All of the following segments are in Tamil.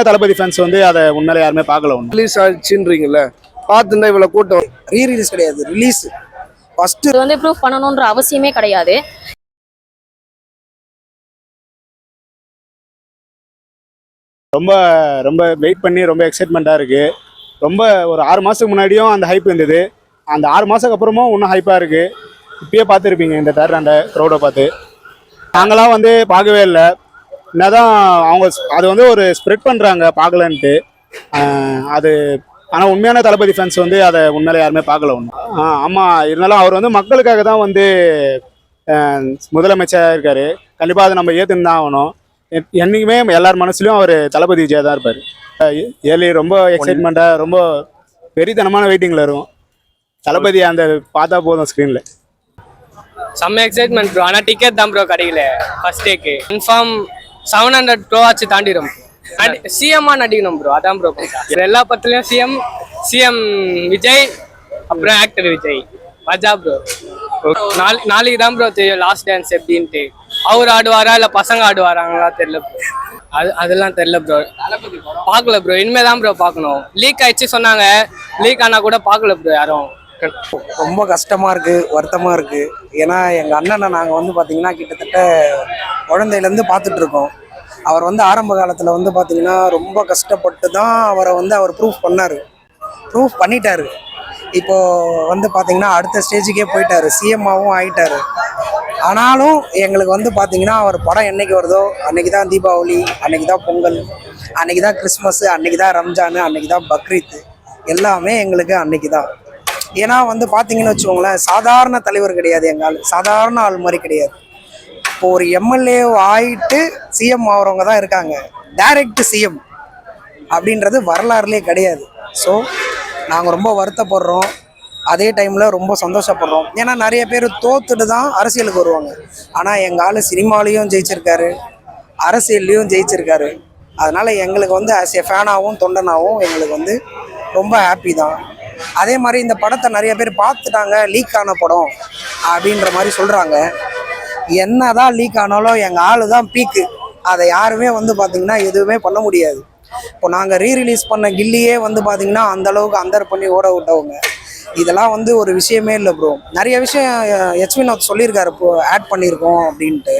தளபதி ஃபேன்ஸ் வந்து அதை உண்மையில யாருமே பார்க்கல. ஒன்று ரிலீஸ் ஆச்சுன்றீங்கல்ல, பார்த்துருந்தா இவ்வளோ கூட்டம். ரீரிலீஸ் கிடையாது, ரிலீஸ் ஃபர்ஸ்ட். இது வந்து ப்ரூஃப் பண்ணணும்ன்ற அவசியமே கிடையாது. ரொம்ப ரொம்ப வெயிட் பண்ணி ரொம்ப எக்ஸைட்மெண்ட்டாக இருக்குது. ரொம்ப ஒரு 6 மாதத்துக்கு முன்னாடியும் அந்த ஹைப் இருந்தது. அந்த 6 மாதத்துக்கு அப்புறமும் இன்னும் ஹைப்பாக இருக்குது. இப்பயே பார்த்துருப்பீங்க இந்த தேட்டராண்ட க்ரௌடை பார்த்து. நாங்களாம் வந்து பார்க்கவே இல்லை. என்னதான் அவங்க அது வந்து ஒரு ஸ்ப்ரெட் பண்ணுறாங்க பார்க்கலன்ட்டு. அது ஆனால் உண்மையான தளபதி ஃபேன்ஸ் வந்து அதை உண்மையில யாருமே பார்க்கல. ஒன்று ஆமாம், இருந்தாலும் அவர் வந்து மக்களுக்காக தான் வந்து முதலமைச்சராக இருக்கார். கண்டிப்பாக அதை நம்ம ஏற்றுன்னு தான் ஆகணும். என்றைக்குமே எல்லார் மனசுலையும் அவர் தளபதி விஜயா தான் இருப்பார். ஏர்லி ரொம்ப எக்ஸைட்மெண்ட்டாக ரொம்ப பெரியத்தனமான வெயிட்டிங்கில் இருக்கும். தளபதி அந்த பார்த்தா போதும் ஸ்க்ரீனில். செம்ம எக்ஸைட்மெண்ட் ப்ரோ. ஆனால் டிக்கெட் தான் ப்ரோ கிடைக்கல. ஃபர்ஸ்ட் டேக்கு கன்ஃபார்ம் 700 ப்ரோ ஆச்சு தாண்டிடும். சிஎம்மா நடிக்கணும் ப்ரோ, அதான் ப்ரோ. எல்லா பத்திலையும் சிஎம் விஜய், அப்புறம் ஆக்டர் விஜய் மஜா ப்ரோ. நாளைக்கு தான் ப்ரோ தெரியும் லாஸ்ட் டான்ஸ் எப்படின்ட்டு. அவர் ஆடுவாரா இல்லை பசங்க ஆடுவாராங்களா தெரியல ப்ரோ. அதெல்லாம் தெரியல ப்ரோ, பார்க்கல ப்ரோ. இனிமே தான் ப்ரோ பார்க்கணும். லீக் ஆயிடுச்சு சொன்னாங்க, லீக் ஆனால் கூட பார்க்கல ப்ரோ யாரும். ரொம்ப கஷ்டமா இருக்கு, வருத்தமா இருக்கு. ஏன்னா எங்க அண்ணனை நாங்க வந்து பாத்தீங்கன்னா கிட்டத்தட்ட குழந்தையிலேருந்து பார்த்துட்டு இருக்கோம். அவர் வந்து ஆரம்ப காலத்துல வந்து பாத்தீங்கன்னா ரொம்ப கஷ்டப்பட்டு தான் அவரை வந்து அவர் ப்ரூஃப் பண்ணிட்டாரு. இப்போ வந்து பாத்தீங்கன்னா அடுத்த ஸ்டேஜுக்கே போயிட்டாரு, சிஎம்மாவும் ஆயிட்டாரு. ஆனாலும் எங்களுக்கு வந்து பாத்தீங்கன்னா அவர் படம் என்னைக்கு வருதோ அன்னைக்கு தான் தீபாவளி, அன்னைக்கு தான் பொங்கல், அன்னைக்கு தான் கிறிஸ்மஸ், அன்னைக்கு தான் ரம்ஜான், அன்னைக்கு தான் பக்ரீத். எல்லாமே எங்களுக்கு அன்னைக்கு தான். ஏன்னா வந்து பார்த்தீங்கன்னு வச்சுக்கோங்களேன், சாதாரண தலைவர் கிடையாது. எங்கள் ஆள் சாதாரண ஆள் மாதிரி கிடையாது. இப்போ ஒரு எம்எல்ஏ ஆகிட்டு சிஎம் ஆகிறவங்க தான் இருக்காங்க. டைரக்ட் சிஎம் அப்படின்றது வரலாறுலேயே கிடையாது. ஸோ நாங்கள் ரொம்ப வருத்தப்படுறோம், அதே டைமில் ரொம்ப சந்தோஷப்படுறோம். ஏன்னா நிறைய பேர் தோத்துட்டு தான் அரசியலுக்கு வருவாங்க. ஆனால் எங்கள் ஆள் சினிமாலேயும் ஜெயிச்சிருக்காரு, அரசியல்லையும் ஜெயிச்சிருக்காரு. அதனால் எங்களுக்கு வந்து ஆஸ் எ ஃபேனாகவும் தொண்டனாகவும் எங்களுக்கு வந்து ரொம்ப ஹாப்பி தான். அதே மாதிரி இந்த படத்தை நிறைய பேர் பார்த்துட்டாங்க, லீக் ஆன படம் அப்படின்ற மாதிரி சொல்கிறாங்க. என்ன தான் லீக் ஆனாலும் எங்கள் ஆளு தான் பீக்கு. அதை யாருமே வந்து பார்த்திங்கன்னா எதுவுமே பண்ண முடியாது. இப்போ நாங்கள் ரீரிலீஸ் பண்ண கில்லியே வந்து பார்த்திங்கன்னா அந்தளவுக்கு அந்தர் பண்ணி ஓட விட்டவங்க. இதெல்லாம் வந்து ஒரு விஷயமே இல்லை ப்ரோ. நிறைய விஷயம் வினோத் சொல்லியிருக்காரு, இப்போ ஆட் பண்ணியிருக்கோம் அப்படின்ட்டு.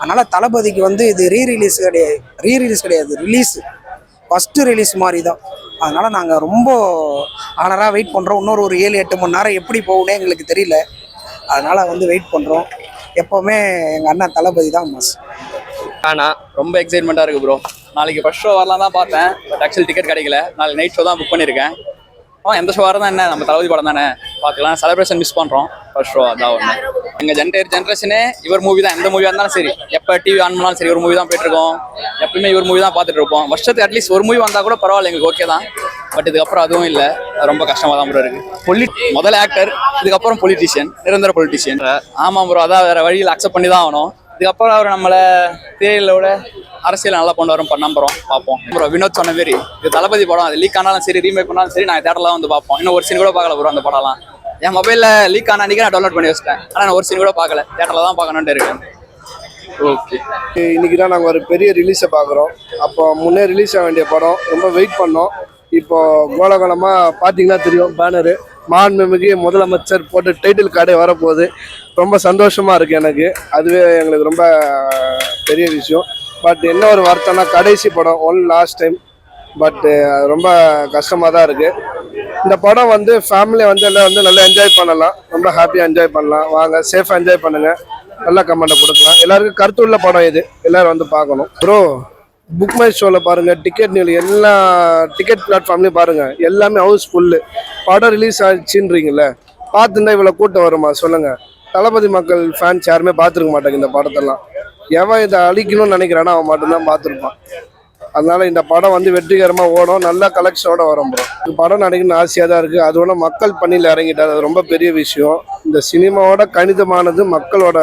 அதனால் தளபதிக்கு வந்து இது ரீரிலீஸ் கிடையாது, ரிலீஸு ஃபஸ்ட்டு ரிலீஸ் மாதிரி தான். அதனால் நாங்கள் ரொம்ப ஆனராக வெயிட் பண்ணுறோம். இன்னொரு 7-8 மணி நேரம் எப்படி போகுன்னே எங்களுக்கு தெரியல. அதனால் வந்து வெயிட் பண்ணுறோம். எப்போவுமே எங்கள் அண்ணன் தளபதி தான் மாஸ். ஆனால் ரொம்ப எக்ஸைட்மெண்ட்டாக இருக்குது ப்ரோ. நாளைக்கு ஃபர்ஸ்ட் ஷோ வரலாம் தான் பார்த்தேன், பட் ஆக்சுவலி டிக்கெட் கிடைக்கல. நாளைக்கு நைட் ஷோ தான் புக் பண்ணியிருக்கேன். எந்த ஷோ வரதான் என்ன, நம்ம தளபதி படம் தானே பார்த்துக்கலாம். செலிப்ரேஷன் மிஸ் பண்ணுறோம், ஃபர்ஸ்ட் ஷோ அதான் ஒன்று. எங்கள் ஜென்ரேஷனே இவர் மூவி தான். எந்த மூவியாக இருந்தாலும் சரி, எப்போ டிவி ஆன் பண்ணாலும் சரி, ஒரு மூவி தான் போயிட்டுருக்கோம். எப்பவுமே இவர் மூவி தான் பார்த்துட்டு இருப்போம். வருஷத்துக்கு அட்லீஸ்ட் ஒரு மூவி வந்தால் கூட பரவாயில்ல, எங்களுக்கு ஓகே தான். பட் இதுக்கப்புறம் அதுவும் இல்லை, ரொம்ப கஷ்டமாக தான் ப்ரோ இருக்குது. முதல்ல ஆக்டர், இதுக்கப்புறம் பொலிட்டிஷியன், நிரந்தர பொலிட்டிஷியன். ஆமாம் ப்ரோ, அதான் வேறு வழியில் அக்செப்ட் பண்ணி தான் ஆகணும். இதுக்கப்புறம் அவர் நம்மளை திரையிலோட அரசியல் நல்லா கொண்டு வரும் நம்புறோம், பார்ப்போம் ப்ரோ. வினோத் சொன்ன மாரி இது தளபதி படம், அது லீக் ஆனாலும் சரி, ரீமேக் பண்ணாலும் சரி, நான் தேட்டர்லாம் வந்து பார்ப்போம். இன்னும் ஒரு சீன் கூட பார்க்கல ப்ரோ அந்த படம்லாம். என் மொபைலில் லீக் ஆன அன்றைக்கி நான் டவுன்லோட் பண்ணி வச்சிட்டேன். ஆனால் நான் ஒரு சீன் கூட பார்க்கல, தேட்டரில் தான் பார்க்கணுன்ட்டு இருக்கேன். ஓகே, இன்னைக்கு தான் நாங்கள் ஒரு பெரிய ரிலீஸை பார்க்குறோம். அப்போ முன்னே ரிலீஸ் ஆக வேண்டிய படம், ரொம்ப வெயிட் பண்ணோம். இப்போ கோலகோலமாக பார்த்தீங்கன்னா தெரியும், பேனரு மாண்புமிகு முதலமைச்சர் போட்டு டைட்டில் கார்டே வரப்போகுது. ரொம்ப சந்தோஷமாக இருக்குது எனக்கு. அதுவே எங்களுக்கு ரொம்ப பெரிய விஷயம். பட் என்ன ஒரு வருத்தம்னா, கடைசி படம், ஒன் லாஸ்ட் டைம். பட்டு ரொம்ப கஷ்டமாக தான் இருக்குது. இந்த படம் வந்து ஃபேமிலியை வந்து எல்லாம் வந்து நல்லா என்ஜாய் பண்ணலாம், ரொம்ப ஹாப்பியாக என்ஜாய் பண்ணலாம். வாங்க, சேஃபாக என்ஜாய் பண்ணுங்கள், நல்லா கமெண்ட்டை கொடுக்கலாம். எல்லாருக்கும் கருத்துள்ள படம் இது, எல்லோரும் வந்து பார்க்கணும் ப்ரோ. புக் மை ஷோவில் பாருங்கள், டிக்கெட் நியூல் எல்லா டிக்கெட் பிளாட்ஃபார்ம்லேயும் பாருங்கள், எல்லாமே ஹவுஸ் ஃபுல்லு. படம் ரிலீஸ் ஆச்சுன்றீங்களே, பார்த்துருந்தா இவ்வளோ கூட்டம் வருமா சொல்லுங்கள்? தளபதி மக்கள் ஃபேன்ஸ் யாருமே பார்த்துருக்க மாட்டாங்க இந்த படத்தெல்லாம். எவன் இதை அழிக்கணும்னு நினைக்கிறானோ அவன் மட்டும்தான் பார்த்துருப்பான். அதனால இந்த படம் வந்து வெற்றிகரமாக ஓடும், நல்ல கலெக்ஷனோட வரும் ப்ரோ. இந்த படம் நடிக்கணும்னு ஆசையாக தான் இருக்குது. அதோட மக்கள் பணியில் இறங்கிட்டார், அது ரொம்ப பெரிய விஷயம். இந்த சினிமாவோட கணிதமானது மக்களோட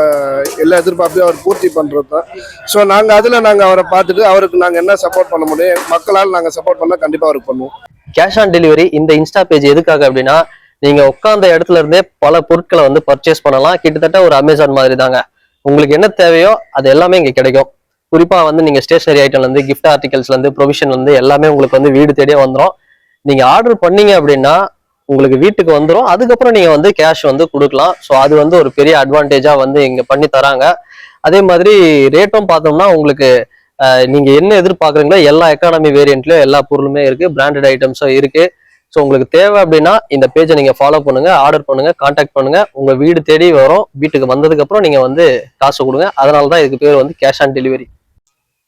எல்லா எதிர்பார்ப்பையும் அவர் பூர்த்தி பண்ணுறது தான். ஸோ நாங்கள் அவரை பார்த்துட்டு அவருக்கு நாங்கள் என்ன சப்போர்ட் பண்ண முடியும், மக்களால் நாங்கள் சப்போர்ட் பண்ணால் கண்டிப்பாக அவருக்கு பண்ணுவோம். கேஷ் ஆன் டெலிவரி இந்த இன்ஸ்டா பேஜ் எதுக்காக அப்படின்னா, நீங்க உட்கார்ந்த இடத்துல இருந்தே பல பொருட்களை வந்து பர்ச்சேஸ் பண்ணலாம். கிட்டத்தட்ட ஒரு அமேசான் மாதிரி தாங்க. உங்களுக்கு என்ன தேவையோ அது எல்லாமே இங்க கிடைக்கும். குறிப்பா வந்து நீங்க ஸ்டேஷனரி ஐட்டம்ல இருந்து கிஃப்ட் ஆர்டிகல்ஸ்ல இருந்து ப்ரொவிஷன்ல இருந்து எல்லாமே உங்களுக்கு வந்து வீடு தேடியே வந்துடும். நீங்க ஆர்டர் பண்ணீங்க அப்படின்னா உங்களுக்கு வீட்டுக்கு வந்துடும். அதுக்கப்புறம் நீங்க வந்து கேஷ் வந்து கொடுக்கலாம். ஸோ அது வந்து ஒரு பெரிய அட்வான்டேஜா வந்து இங்க பண்ணி தராங்க. அதே மாதிரி ரேட்டும் பார்த்தோம்னா உங்களுக்கு நீங்க என்ன எதிர்பார்க்குறீங்களோ எல்லா எக்கானமி வேரியன்ட்லயும் எல்லா பொருளுமே இருக்கு, பிராண்டட் ஐட்டம்ஸும் இருக்கு. ஸோ உங்களுக்கு தேவை அப்படின்னா இந்த பேஜை நீங்க ஃபாலோ பண்ணுங்க, ஆர்டர் பண்ணுங்க, கான்டாக்ட் பண்ணுங்க. உங்க வீடு தேடி வரும். வீட்டுக்கு வந்ததுக்கு அப்புறம் நீங்க வந்து காசு கொடுங்க. அதனால தான் இதுக்கு பேர் வந்து cash on delivery.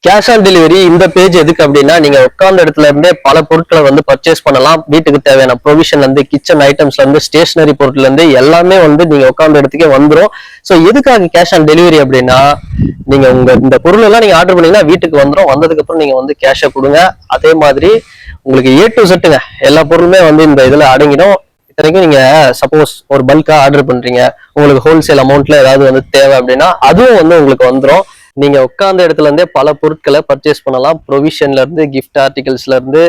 Cash on delivery இந்த பேஜ் எதுக்கு அப்படின்னா நீங்க உட்கார்ந்த இடத்துல இருந்தே பல பொருட்களை வந்து பர்ச்சேஸ் பண்ணலாம். வீட்டுக்கு தேவையான ப்ரொவிஷன்ல இருந்து கிச்சன் ஐட்டம்ஸ்ல இருந்து ஸ்டேஷனரி பொருட்ல இருந்து எல்லாமே வந்து நீங்க உட்கார்ந்த இடத்துக்கே வந்துடும். ஸோ எதுக்காக கேஷ் ஆன் டெலிவரி அப்படின்னா நீங்க உங்க இந்த பொருள் எல்லாம் நீங்க ஆர்டர் பண்ணீங்கன்னா வீட்டுக்கு வந்துடும். வந்ததுக்கு அப்புறம் நீங்க வந்து கேஷை கொடுங்க. அதே மாதிரி உங்களுக்கு A to Z எல்லா பொருளுமே வந்து இந்த இதுல அடங்கிடும். இத்தனைக்கும் நீங்க சப்போஸ் ஒரு பல்கா ஆர்டர் பண்றீங்க, உங்களுக்கு ஹோல்சேல் அமௌண்ட்ல ஏதாவது வந்து தேவை அப்படின்னா அதுவும் வந்து உங்களுக்கு வந்துடும். நீங்க உட்கார்ந்த இடத்துல இருந்தே பல பொருட்களை பர்ச்சேஸ் பண்ணலாம். ப்ரொவிஷன்ல இருந்து கிஃப்ட் ஆர்டிகல்ஸ்ல இருந்து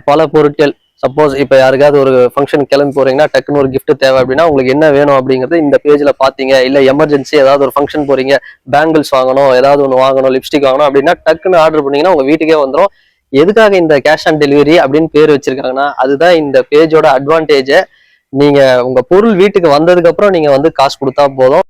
பல பொருட்கள். சப்போஸ் இப்ப யாருக்காவது ஒரு ஃபங்க்ஷன் கிளம்பி போறீங்கன்னா டக்குன்னு ஒரு கிஃப்ட் தேவை அப்படின்னா உங்களுக்கு என்ன வேணும் அப்படிங்கறது இந்த பேஜ்ல பாத்தீங்க. இல்ல எமர்ஜென்சி ஏதாவது ஒரு ஃபங்க்ஷன் போறீங்க, பேங்கிள்ஸ் வாங்கணும், ஏதாவது ஒன்று வாங்கணும், லிப்ஸ்டிக் வாங்கணும் அப்படின்னா டக்குன்னு ஆர்டர் பண்ணீங்கன்னா உங்க வீட்டுக்கே வந்துடும். எதுக்காக இந்த கேஷ் ஆன் டெலிவரி அப்படின்னு பேர் வச்சிருக்காங்கன்னா அதுதான் இந்த பேஜோட அட்வான்டேஜ். நீங்க உங்க பொருள் வீட்டுக்கு வந்ததுக்கு அப்புறம் நீங்க வந்து காசு கொடுத்தா போதும்.